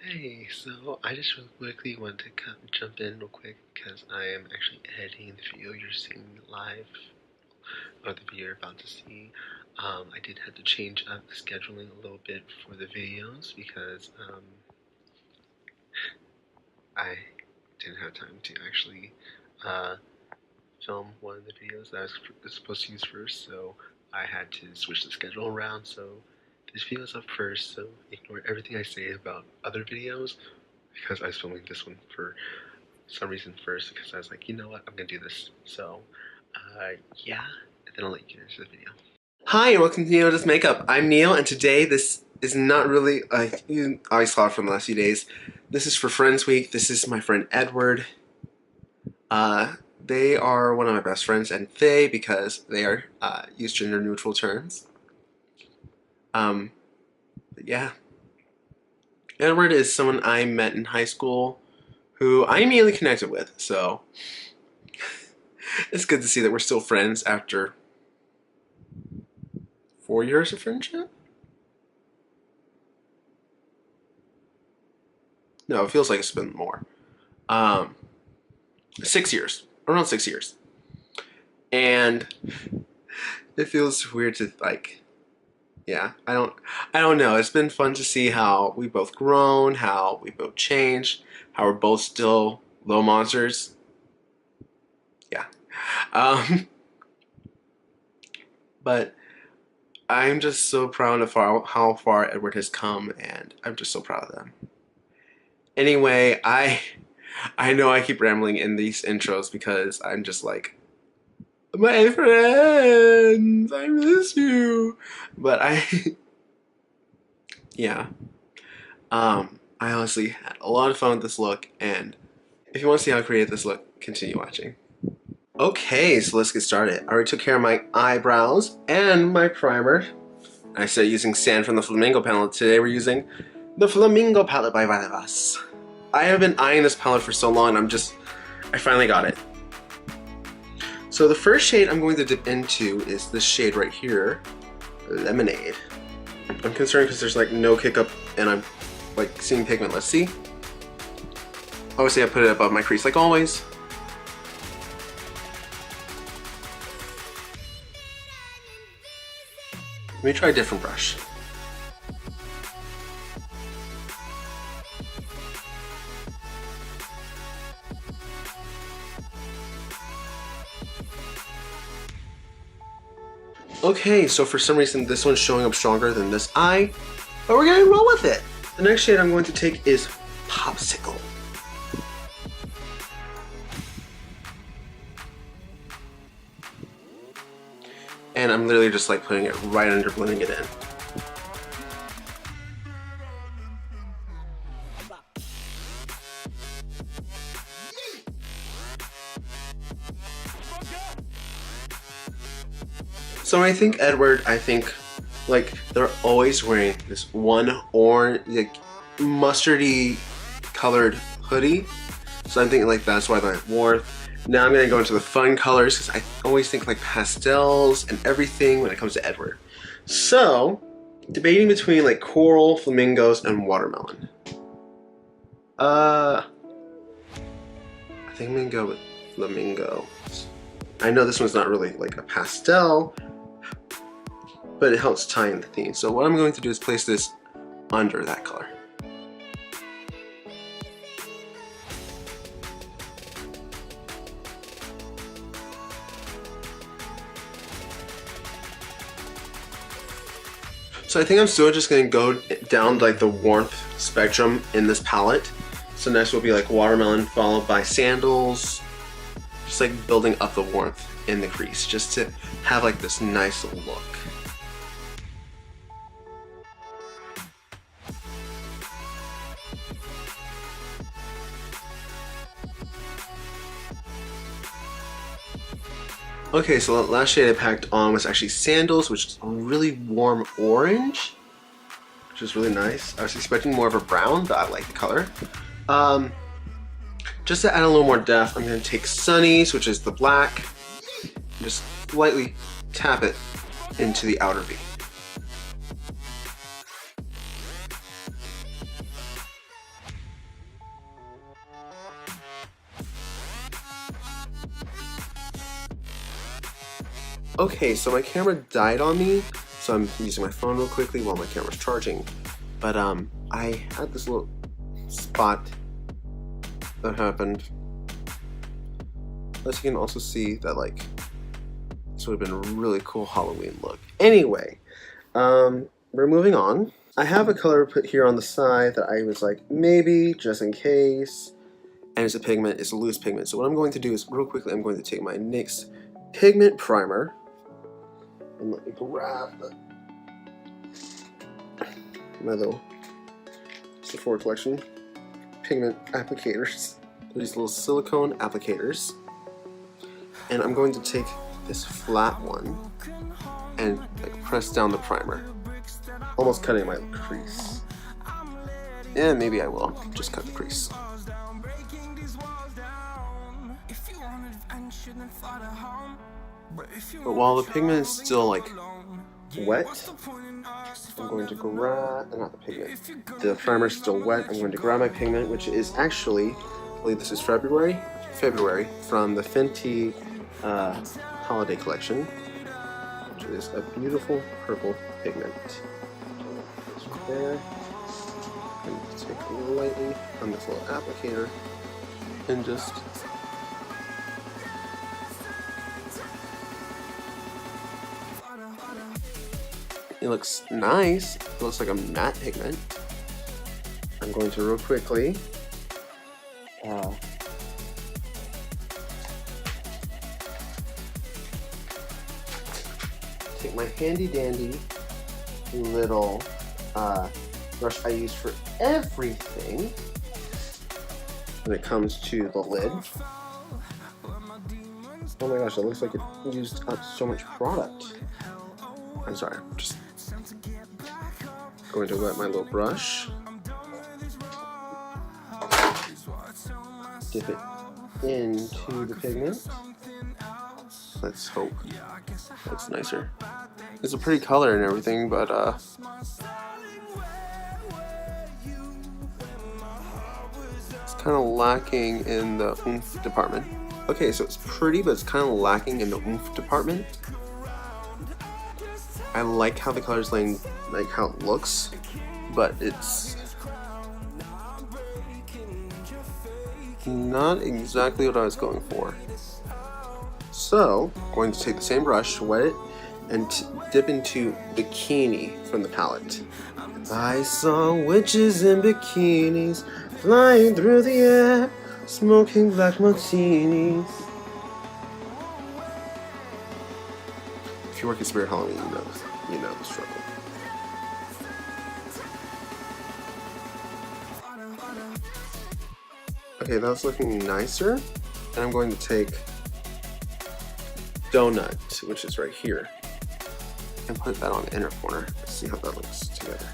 Hey, so I just real quickly wanted to jump in real quick because I am actually editing the video you're seeing live, or the video you're about to see. I did have to change up the scheduling a little bit for the videos because I didn't have time to actually uh, film one of the videos that I was supposed to use first, so I had to switch the schedule around. So this video's up first, so ignore everything I say about other videos because I was filming this one for some reason first because I was like, you know what, I'm gonna do this. So, yeah, and then I'll let you get into the video. Hi, and welcome to Neil Does Makeup. I'm Neil, and today this is not really, you always saw it from the last few days. This is for Friends Week. This is my friend Edward. They are one of my best friends, and they, because they are, use gender neutral terms. But yeah. Edward is someone I met in high school who I immediately connected with, so it's good to see that we're still friends after 4 years of friendship? No, it feels like it's been more. 6 years. Around 6 years. And it feels weird to yeah, I don't know. It's been fun to see how we both grown, how we both changed, how we're both still little monsters. Yeah. But I'm just so proud of how far Edward has come, and I'm just so proud of them. Anyway, I know I keep rambling in these intros because I'm just like, my friends, I miss you. But yeah. I honestly had a lot of fun with this look, and if you want to see how I created this look, continue watching. Okay, so let's get started. I already took care of my eyebrows and my primer. I started using Sand from the Flamingo palette. Today we're using the Flamingo palette by Vivas. I have been eyeing this palette for so long, I finally got it. So the first shade I'm going to dip into is this shade right here, Lemonade. I'm concerned because there's like no kick up and I'm like seeing pigment. Let's see. Obviously I put it above my crease like always. Let me try a different brush. Okay, so for some reason this one's showing up stronger than this eye, but we're gonna roll with it. The next shade I'm going to take is Popsicle. And I'm literally just like putting it right under, blending it in. So when I think Edward, I think like they're always wearing this one orange, like mustardy colored hoodie. So I'm thinking like that's why they're warmth. Now I'm gonna go into the fun colors because I always think like pastels and everything when it comes to Edward. So debating between like coral, flamingos, and watermelon. I think I'm gonna go with flamingos. I know this one's not really like a pastel, but it helps tie in the theme. So what I'm going to do is place this under that color. So I think I'm still just gonna go down like the warmth spectrum in this palette. So next will be like watermelon followed by sandals. Just like building up the warmth in the crease just to have like this nice little look. Okay, so the last shade I packed on was actually Sandals, which is a really warm orange, which is really nice. I was expecting more of a brown, but I like the color. Just to add a little more depth, I'm going to take Sunny's, which is the black, and just lightly tap it into the outer V. Okay, so my camera died on me, so I'm using my phone real quickly while my camera's charging. But I had this little spot that happened. As you can also see that like this would have been a really cool Halloween look. Anyway, we're moving on. I have a color put here on the side that I was like maybe just in case, and it's a pigment. It's a loose pigment. So what I'm going to do is real quickly I'm going to take my NYX pigment primer and let me grab my little Sephora collection pigment applicators. These little silicone applicators, and I'm going to take this flat one and like press down the primer, almost cutting my crease. And maybe I will just cut the crease. But while the pigment is still like wet, I'm going to grab, not the pigment, the primer is still wet, I'm going to grab my pigment, which is actually, I believe this is February from the Fenty holiday collection, which is a beautiful purple pigment. There, and take lightly on this little applicator and just it looks nice. It looks like a matte pigment. I'm going to real quickly take my handy dandy little brush I use for everything when it comes to the lid. Oh my gosh, it looks like it used up so much product. I'm sorry, I'm just going to wet my little brush, dip it into the pigment. Let's hope that's nicer. It's a pretty color and everything, but it's kind of lacking in the oomph department. Okay, so it's pretty, but it's kind of lacking in the oomph department. I like how the color's laying, like how it looks, but it's not exactly what I was going for. So, I'm going to take the same brush, wet it, and dip into Bikini from the palette. I saw witches in bikinis flying through the air, smoking black martinis. If you work at Spirit Halloween, you know the struggle. Okay, that's looking nicer. And I'm going to take Donut, which is right here, and put that on the inner corner. Let's see how that looks together.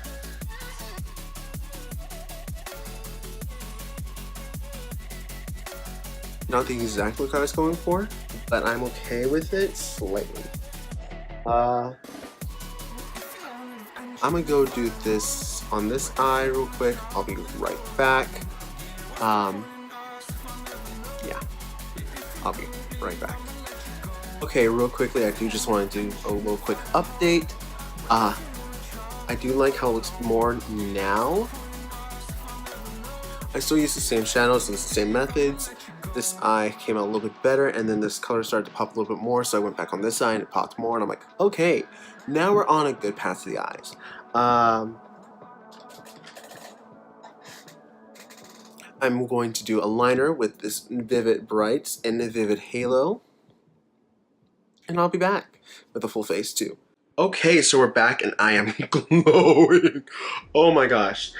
Not the exact look I was going for, but I'm okay with it slightly. I'm gonna go do this on this eye real quick. I'll be right back. Yeah, I'll be right back. Okay, real quickly, I do just want to do a little quick update. I do like how it looks more now. I still use the same shadows and the same methods. This eye came out a little bit better, and then this color started to pop a little bit more, so I went back on this eye and it popped more, and I'm like, okay, now we're on a good path to the eyes. I'm going to do a liner with this Vivid Brights and the Vivid Halo, and I'll be back with a full face too. Okay, so we're back and I am glowing. Oh my gosh.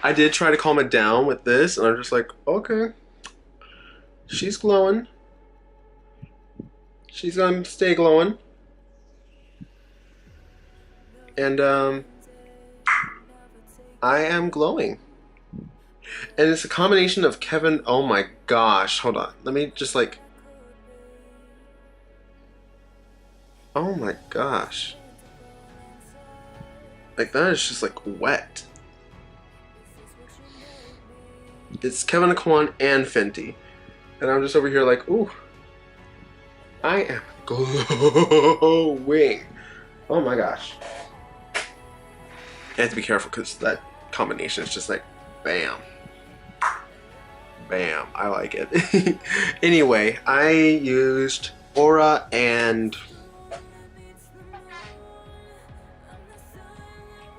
I did try to calm it down with this, and I'm just like, okay, she's glowing. She's gonna stay glowing. And I am glowing. And it's a combination of Kevin, oh my gosh, hold on. Let me just like, oh my gosh. Like that is just like wet. It's Kevyn Aucoin and Fenty. And I'm just over here like, ooh. I am glowing. Oh my gosh. I have to be careful because that combination is just like bam. Bam. I like it. Anyway, I used Aura and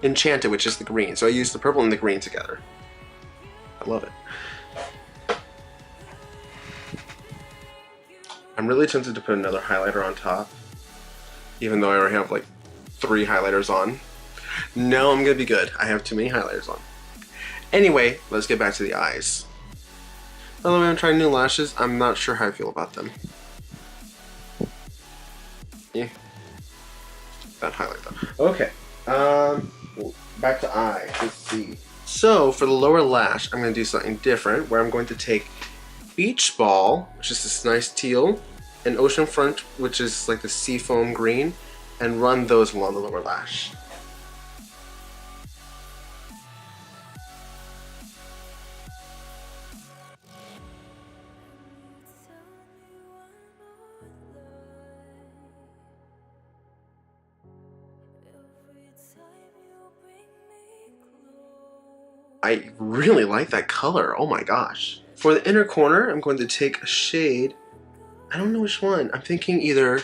Enchanted, which is the green. So I used the purple and the green together. I love it. I'm really tempted to put another highlighter on top, even though I already have like 3 highlighters on. No, I'm gonna be good. I have too many highlighters on. Anyway, let's get back to the eyes. By the way, I'm trying new lashes. I'm not sure how I feel about them. Yeah. That highlight though. Okay. Back to eyes. Let's see. So for the lower lash, I'm gonna do something different, where I'm going to take Beach Ball, which is this nice teal, and Oceanfront, which is like the seafoam green, and run those along the lower lash. I really like that color. Oh my gosh. For the inner corner, I'm going to take a shade. I don't know which one. I'm thinking either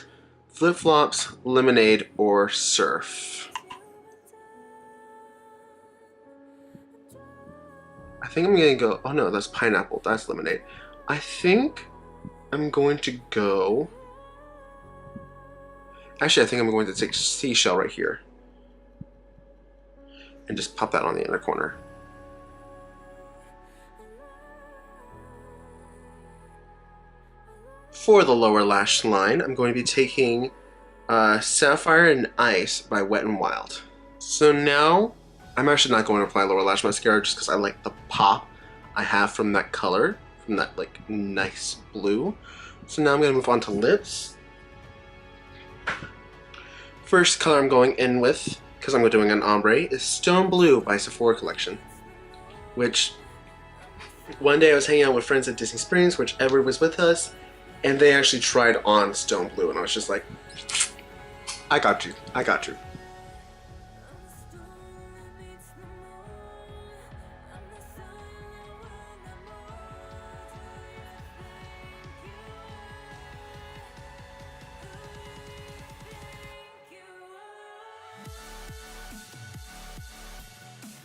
Flip Flops, Lemonade, or Surf. I think I'm gonna go, oh no, that's Pineapple, that's Lemonade. I think I'm going to go, actually I think I'm going to take Seashell right here and just pop that on the inner corner. For the lower lash line, I'm going to be taking Sapphire and Ice by Wet n Wild. So now, I'm actually not going to apply lower lash mascara just because I like the pop I have from that color, from that like nice blue. So now I'm going to move on to lips. First color I'm going in with, because I'm doing an ombre, is Stone Blue by Sephora Collection. Which, one day I was hanging out with friends at Disney Springs, which Edward was with us, and they actually tried on Stone Blue, and I was just like, I got you, I got you.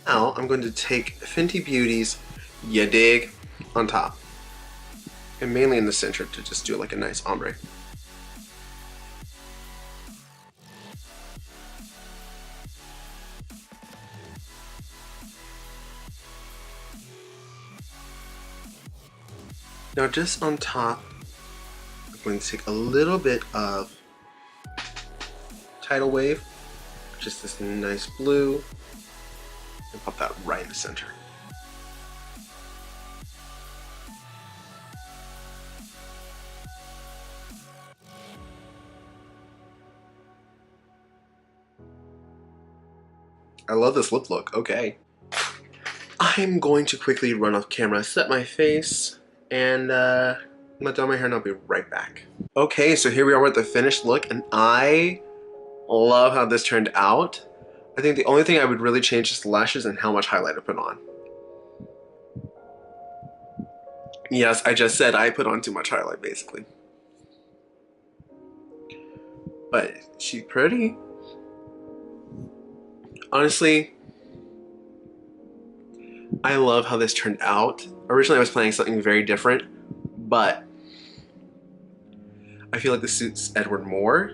Now I'm going to take Fenty Beauty's Ya Dig on top, and mainly in the center to just do like a nice ombre. Now just on top, I'm going to take a little bit of Tidal Wave, just this nice blue, and pop that right in the center. I love this lip look, okay. I'm going to quickly run off camera, set my face, and let down my hair and I'll be right back. Okay, so here we are with the finished look, and I love how this turned out. I think the only thing I would really change is the lashes and how much highlight I put on. Yes, I just said I put on too much highlight, basically. But she's pretty. Honestly, I love how this turned out. Originally I was planning something very different, but I feel like this suits Edward more,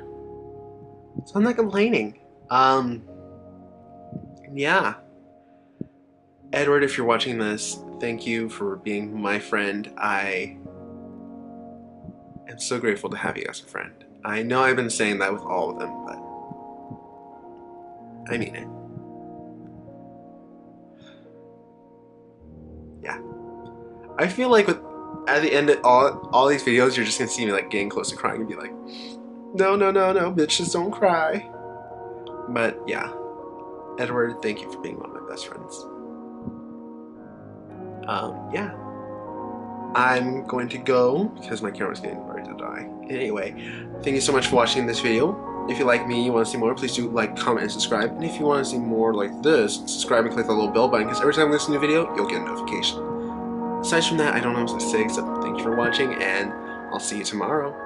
so I'm not complaining. Yeah. Edward, if you're watching this, thank you for being my friend. I am so grateful to have you as a friend. I know I've been saying that with all of them, but I mean it. Yeah. I feel like at the end of all these videos, you're just gonna see me like getting close to crying and be like, no, no, no, no, bitches don't cry. But yeah. Edward, thank you for being one of my best friends. Yeah. I'm going to go because my camera's getting ready to die. Anyway, thank you so much for watching this video. If you like me, you want to see more, please do like, comment, and subscribe. And if you want to see more like this, subscribe and click the little bell button, because every time I release a new video, you'll get a notification. Aside from that, I don't know what to say, except thank you for watching, and I'll see you tomorrow.